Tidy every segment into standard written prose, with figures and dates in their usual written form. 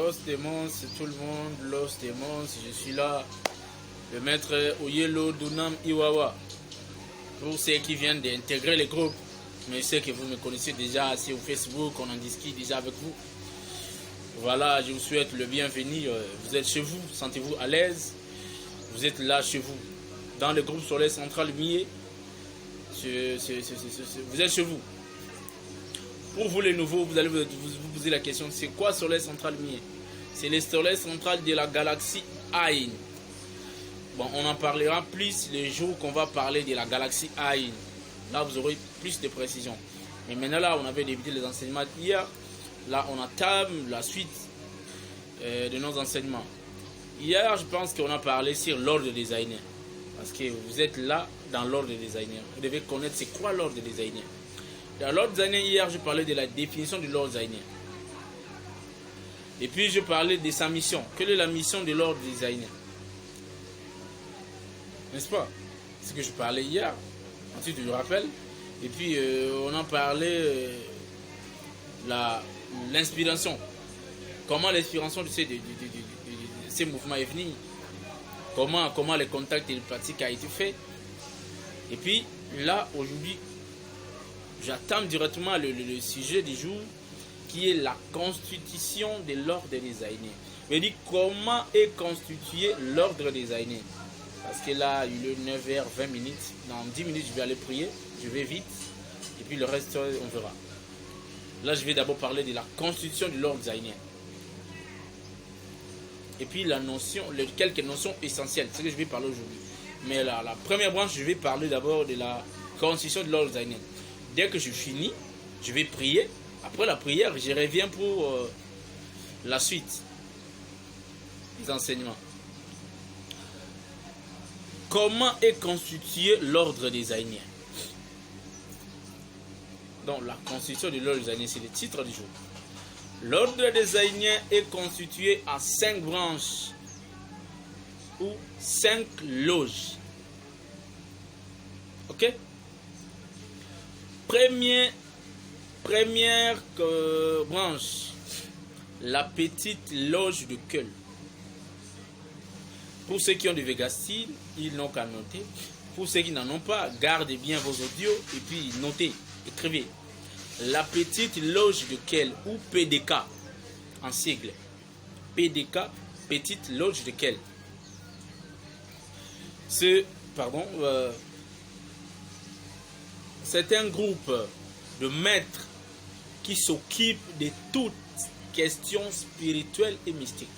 Los Demons, tout le monde, Los Demons, je suis là, le maître Oyelo Dunam Iwawa. Pour ceux qui viennent d'intégrer les groupes, mais ceux que vous me connaissez déjà sur Facebook, on en discute déjà avec vous. Voilà, je vous souhaite le bienvenu. Vous êtes chez vous, sentez-vous à l'aise. Vous êtes là chez vous, dans le groupe Soleil Central Mié. Vous êtes chez vous. Pour vous les nouveaux, vous allez vous poser la question, c'est quoi Soleil Central Mié? C'est le Soleil Central de la galaxie Aïn. Bon, on en parlera plus les jours qu'on va parler de la galaxie Aïn. Là, vous aurez plus de précision. Mais maintenant, là, on avait débuté les enseignements hier. Là, on entame la suite de nos enseignements. Hier, je pense qu'on a parlé sur l'ordre des designers. Parce que vous êtes là dans l'ordre des designers. Vous devez connaître c'est quoi l'ordre des designers. Dans l'ordre designer, hier, je parlais de la définition de l'ordre designer. Et puis, je parlais de sa mission. Quelle est la mission de l'ordre designer? N'est-ce pas? C'est ce que je parlais hier. Ensuite, je me rappelle. Et puis, on en parlait l'inspiration. Comment l'inspiration de ces mouvements est venue. Comment les contacts et les pratiques a été fait. Et puis, là, aujourd'hui, j'attends directement le sujet du jour qui est la constitution de l'ordre des designers. Je dis comment est constitué l'ordre des designers. Parce que là, il est 9h20. Dans 10 minutes, je vais aller prier. Je vais vite. Et puis le reste, on verra. Là, je vais d'abord parler de la constitution de l'ordre designer. Et puis quelques notions essentielles. C'est ce que je vais parler aujourd'hui. Mais là, la première branche, je vais parler d'abord de la constitution de l'ordre designer. Dès que je finis, je vais prier. Après la prière, je reviens pour la suite des enseignements. Comment est constitué l'ordre designer? Donc, la constitution de l'ordre designer, c'est le titre du jour. L'ordre designer est constitué à 5 branches ou 5 loges. Ok? Première branche, la petite loge de Keul. Pour ceux qui ont du Vega-Style, ils n'ont qu'à noter. Pour ceux qui n'en ont pas, gardez bien vos audios et puis notez, écrivez. La petite loge de Keul ou PDK en sigle. PDK, petite loge de Keul. C'est un groupe de maîtres qui s'occupent de toutes questions spirituelles et mystiques.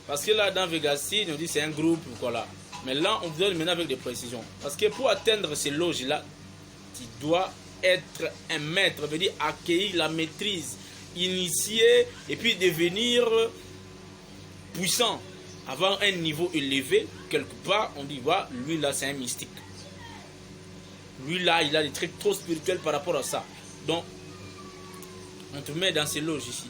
Parce que là, dans Vega-Style, on dit c'est un groupe, voilà. Mais là, on vous donne maintenant avec des précisions. Parce que pour atteindre ces loges-là, tu dois être un maître, veut dire acquérir la maîtrise, initier et puis devenir puissant. Avoir un niveau élevé, quelque part, on dit, voilà, lui là, c'est un mystique. Lui là, il a des trucs trop spirituels par rapport à ça. Donc, on te met dans ces loges ici.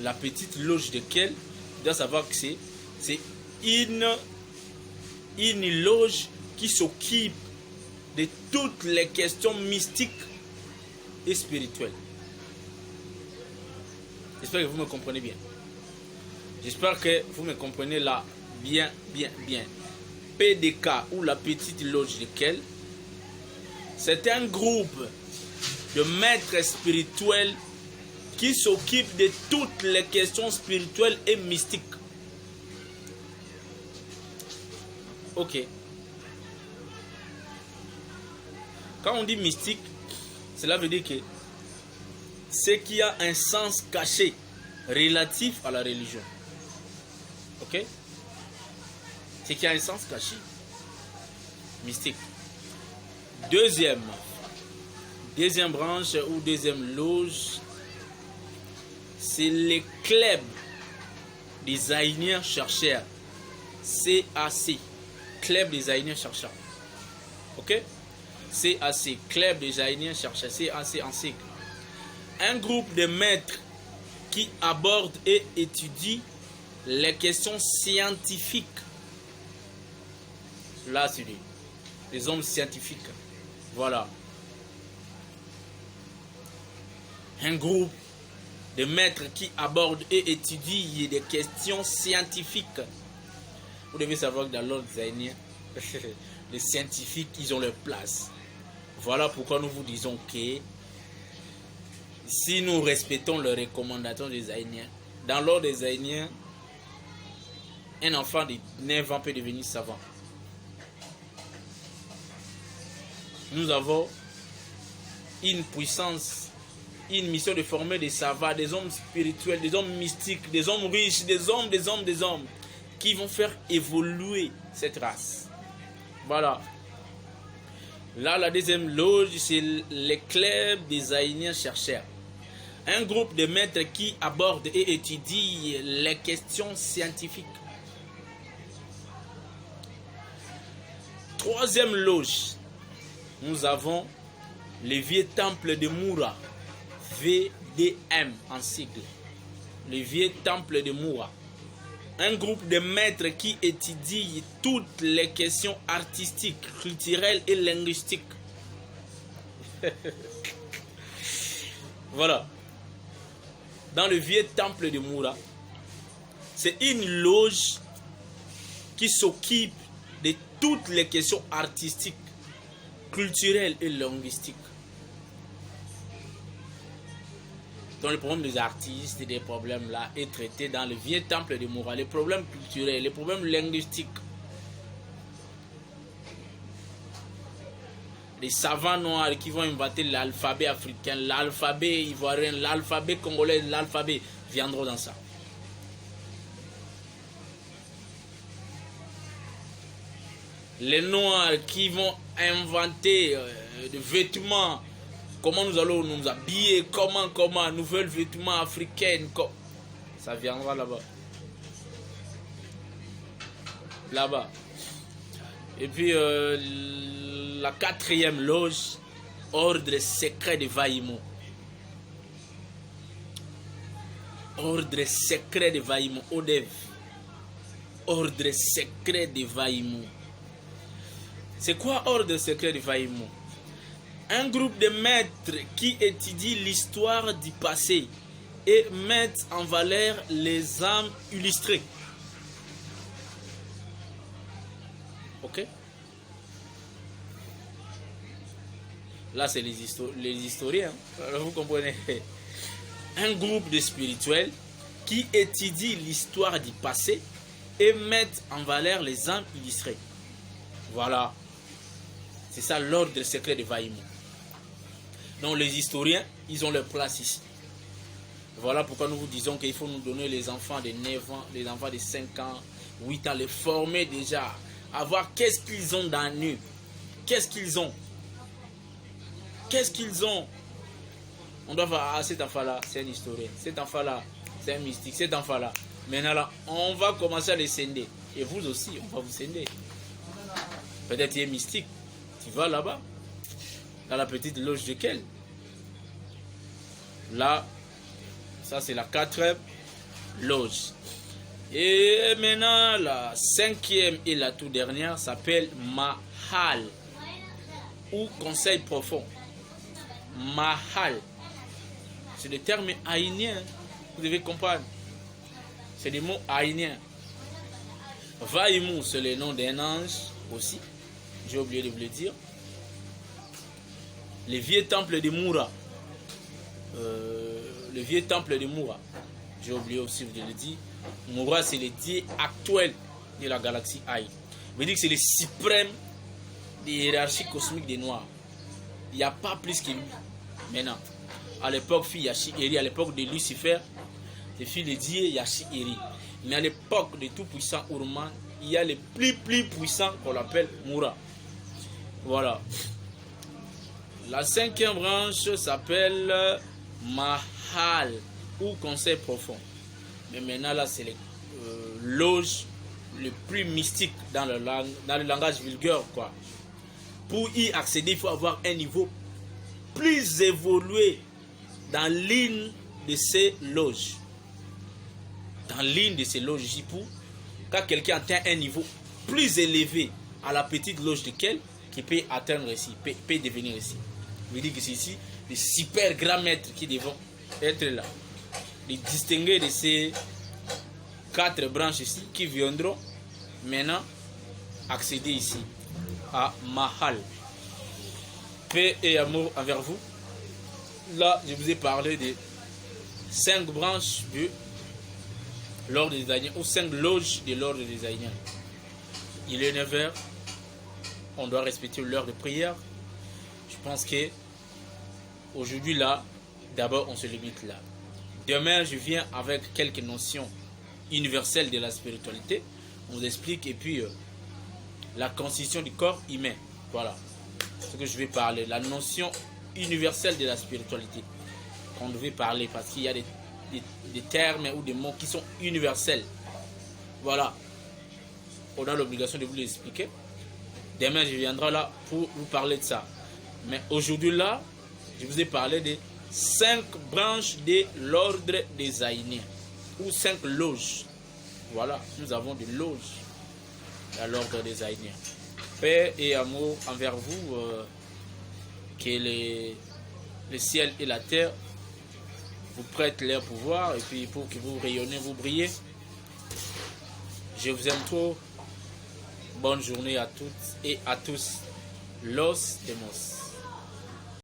La petite loge de Keul, tu dois savoir que c'est une loge qui s'occupe de toutes les questions mystiques et spirituelles. J'espère que vous me comprenez bien. J'espère que vous me comprenez là bien. PDK ou la petite loge de Keul, c'est un groupe de maîtres spirituels qui s'occupe de toutes les questions spirituelles et mystiques. Ok. Quand on dit mystique, cela veut dire que ce qui a un sens caché relatif à la religion. Ok? Ce qui a un sens caché. Mystique. Deuxième branche ou deuxième loge, c'est les clubs designers chercheurs. CAC. Club designer chercheur. Ok? CAC. Club designer chercheur. CAC en sigle. Un groupe de maîtres qui aborde et étudie les questions scientifiques. Là, c'est les hommes scientifiques. Voilà. Un groupe de maîtres qui abordent et étudient des questions scientifiques. Vous devez savoir que dans l'ordre zaïnien, les scientifiques, ils ont leur place. Voilà pourquoi nous vous disons que si nous respectons les recommandations des zaïniens, dans l'ordre des zaïniens, un enfant de 9 ans peut devenir savant. Nous avons une puissance, une mission de former des savants, des hommes spirituels, des hommes mystiques, des hommes riches, des hommes qui vont faire évoluer cette race. Voilà. Là, la deuxième loge, c'est les clubs des zaïniens chercheurs. Un groupe de maîtres qui abordent et étudient les questions scientifiques. Troisième loge, nous avons le vieux temple de Moura, VDM en sigle. Le vieux temple de Moura. Un groupe de maîtres qui étudie toutes les questions artistiques, culturelles et linguistiques. Voilà. Dans le vieux temple de Moura, c'est une loge qui s'occupe de toutes les questions artistiques, culturelles et linguistiques. Donc le problème des artistes et des problèmes là est traité dans le vieux temple de Moura. Les problèmes culturels, les problèmes linguistiques. Les savants noirs qui vont inventer l'alphabet africain, l'alphabet ivoirien, l'alphabet congolais, l'alphabet viendront dans ça. Les noirs qui vont inventer des vêtements. Comment nous allons nous habiller, comment, nouvelles vêtements africaines, ça viendra là-bas. Là-bas. Et puis, la quatrième loge, ordre secret de Vaïmo. Ordre secret de Vaïmo, ODEV. Ordre secret de Vaïmo. C'est quoi ordre secret de Vaïmo? Un groupe de maîtres qui étudie l'histoire du passé et mettent en valeur les âmes illustrées. Ok? Là, c'est les historiens. Alors, vous comprenez? Un groupe de spirituels qui étudie l'histoire du passé et mettent en valeur les âmes illustrées. Voilà. C'est ça l'ordre secret de Vaïmo. Donc les historiens, ils ont leur place ici. Voilà pourquoi nous vous disons qu'il faut nous donner les enfants de 9 ans, les enfants de 5 ans, 8 ans, les former déjà, à voir qu'est-ce qu'ils ont dans eux. Qu'est-ce qu'ils ont. Qu'est-ce qu'ils ont. On doit voir, ah, cet enfant-là, c'est un historien. Cet enfant-là, c'est un mystique. Cet enfant-là. Maintenant, là, on va commencer à les scinder. Et vous aussi, on va vous scinder. Peut-être il est mystique. Tu vas là-bas. Dans la petite loge de quelle? Là, ça c'est la 4e loge. Et maintenant, la 5e et la toute dernière s'appelle Mahal ou conseil profond. Mahal. C'est le terme haïnien. Vous devez comprendre. C'est des mots haïniens. Vaïmou, c'est le nom d'un ange aussi. J'ai oublié de vous le dire. Le vieux temple de Moura. Le vieux temple de Moura. J'ai oublié aussi de le dire. Moura, c'est le dieu actuel de la galaxie Aïe. Je veux dire que c'est le suprême des hiérarchies cosmiques des Noirs. Il n'y a pas plus que lui. Maintenant, à l'époque, fille Yashi Eri, à l'époque de Lucifer, c'est fille le dieu Yashi Eri. Mais à l'époque de tout-puissant Ourman, il y a le plus puissant qu'on appelle Moura. Voilà. La 5e branche s'appelle Mahal ou conseil profond. Mais maintenant là c'est les loges le plus mystique dans le langage vulgaire quoi. Pour y accéder, il faut avoir un niveau plus évolué dans l'une de ces loges. Dans l'une de ces loges, ici pour quand quelqu'un atteint un niveau plus élevé à la petite loge de quel qui peut atteindre ici, peut devenir ici. Je veux dire que c'est ici les super grands maîtres qui être là, de distinguer de ces 4 branches ici qui viendront maintenant accéder ici à Mahal. Paix et amour envers vous. Là, je vous ai parlé de 5 branches de l'ordre des Aïniens ou 5 loges de l'ordre des Aïniens. Il est 9h. On doit respecter l'heure de prière. Je pense que aujourd'hui là, d'abord on se limite là. Demain, je viens avec quelques notions universelles de la spiritualité. On vous explique et puis la constitution du corps humain. Voilà ce que je vais parler. La notion universelle de la spiritualité. On devait parler parce qu'il y a des termes ou des mots qui sont universels. Voilà. On a l'obligation de vous l'expliquer. Demain, je viendrai là pour vous parler de ça. Mais aujourd'hui là, je vous ai parlé des 5 branches de l'ordre des Aïniens. Ou 5 loges. Voilà, nous avons des loges à l'ordre des Aïniens. Paix et amour envers vous. Que le ciel et la terre vous prêtent leur pouvoir. Et puis pour que vous rayonnez, vous brillez. Je vous aime trop. Bonne journée à toutes et à tous. Los Demos.